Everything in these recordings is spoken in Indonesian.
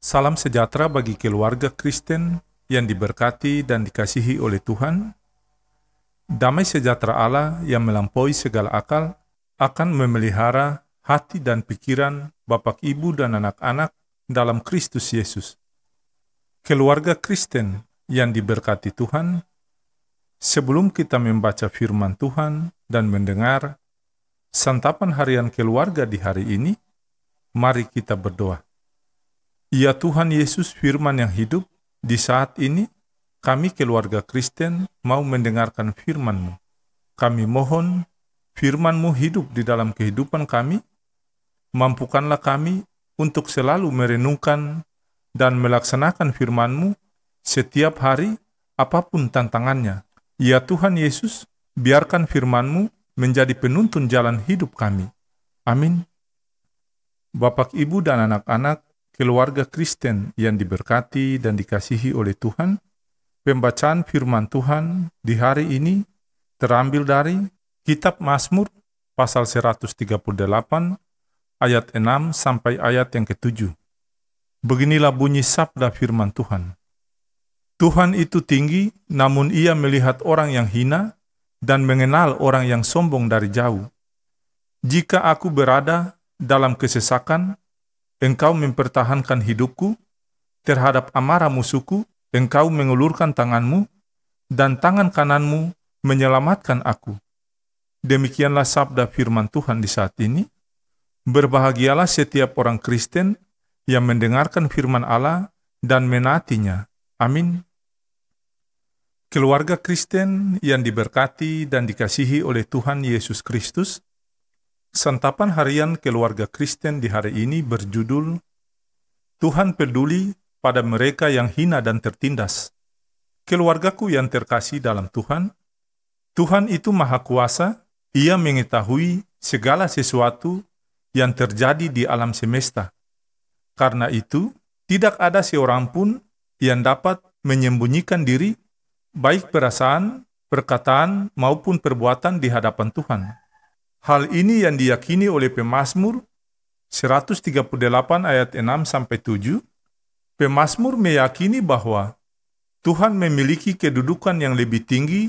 Salam sejahtera bagi keluarga Kristen yang diberkati dan dikasihi oleh Tuhan. Damai sejahtera Allah yang melampaui segala akal akan memelihara hati dan pikiran Bapak, Ibu, dan anak-anak dalam Kristus Yesus. Keluarga Kristen yang diberkati Tuhan, sebelum kita membaca firman Tuhan dan mendengar santapan harian keluarga di hari ini, mari kita berdoa. Ya Tuhan Yesus, firman yang hidup, di saat ini kami keluarga Kristen mau mendengarkan firman-Mu. Kami mohon firman-Mu hidup di dalam kehidupan kami. Mampukanlah kami untuk selalu merenungkan dan melaksanakan firman-Mu setiap hari, apapun tantangannya. Ya Tuhan Yesus, biarkan firman-Mu menjadi penuntun jalan hidup kami. Amin. Bapak, Ibu, dan anak-anak keluarga Kristen yang diberkati dan dikasihi oleh Tuhan, pembacaan firman Tuhan di hari ini terambil dari Kitab Mazmur pasal 138 ayat 6 sampai ayat yang ke-7. Beginilah bunyi sabda firman Tuhan. Tuhan itu tinggi, namun Ia melihat orang yang hina dan mengenal orang yang sombong dari jauh. Jika aku berada dalam kesesakan, Engkau mempertahankan hidupku, terhadap amarah musuhku, Engkau mengulurkan tangan-Mu, dan tangan kanan-Mu menyelamatkan aku. Demikianlah sabda firman Tuhan di saat ini. Berbahagialah setiap orang Kristen yang mendengarkan firman Allah dan menaatinya. Amin. Keluarga Kristen yang diberkati dan dikasihi oleh Tuhan Yesus Kristus, santapan harian keluarga Kristen di hari ini berjudul Tuhan peduli pada mereka yang hina dan tertindas. Keluargaku yang terkasih dalam Tuhan, Tuhan itu Maha Kuasa. Ia mengetahui segala sesuatu yang terjadi di alam semesta. Karena itu, tidak ada seorang pun yang dapat menyembunyikan diri, baik perasaan, perkataan, maupun perbuatan di hadapan Tuhan. Hal ini yang diyakini oleh pemazmur 138 ayat 6-7. Pemazmur meyakini bahwa Tuhan memiliki kedudukan yang lebih tinggi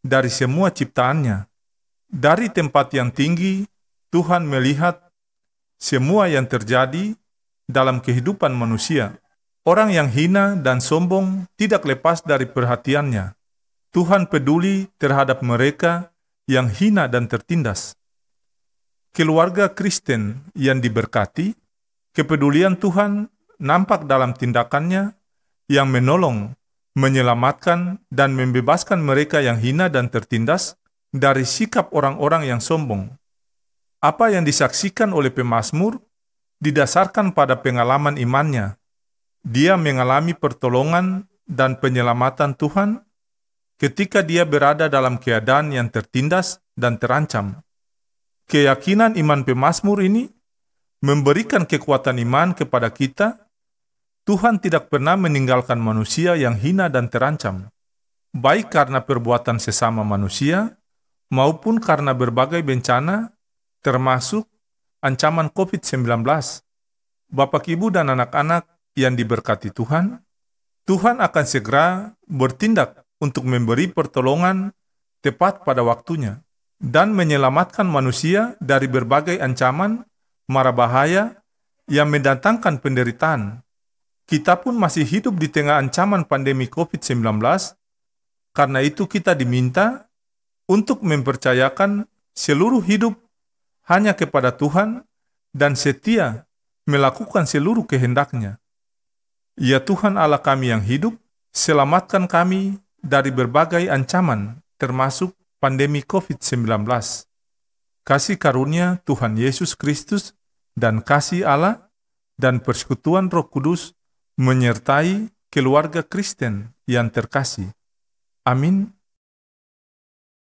dari semua ciptaannya. Dari tempat yang tinggi, Tuhan melihat semua yang terjadi dalam kehidupan manusia. Orang yang hina dan sombong tidak lepas dari perhatiannya. Tuhan peduli terhadap mereka yang hina dan tertindas. Keluarga Kristen yang diberkati, kepedulian Tuhan nampak dalam tindakannya yang menolong, menyelamatkan, dan membebaskan mereka yang hina dan tertindas dari sikap orang-orang yang sombong. Apa yang disaksikan oleh pemazmur didasarkan pada pengalaman imannya. Dia mengalami pertolongan dan penyelamatan Tuhan ketika dia berada dalam keadaan yang tertindas dan terancam. Keyakinan iman pemazmur ini memberikan kekuatan iman kepada kita. Tuhan tidak pernah meninggalkan manusia yang hina dan terancam, baik karena perbuatan sesama manusia, maupun karena berbagai bencana, termasuk ancaman COVID-19. Bapak, Ibu, dan anak-anak yang diberkati Tuhan, Tuhan akan segera bertindak untuk memberi pertolongan tepat pada waktunya dan menyelamatkan manusia dari berbagai ancaman, mara bahaya yang mendatangkan penderitaan. Kita pun masih hidup di tengah ancaman pandemi COVID-19, karena itu kita diminta untuk mempercayakan seluruh hidup hanya kepada Tuhan dan setia melakukan seluruh kehendak-Nya. Ya Tuhan Allah kami yang hidup, selamatkan kami dari berbagai ancaman, termasuk pandemi COVID-19. Kasih karunia Tuhan Yesus Kristus dan kasih Allah dan persekutuan Roh Kudus menyertai keluarga Kristen yang terkasih. Amin.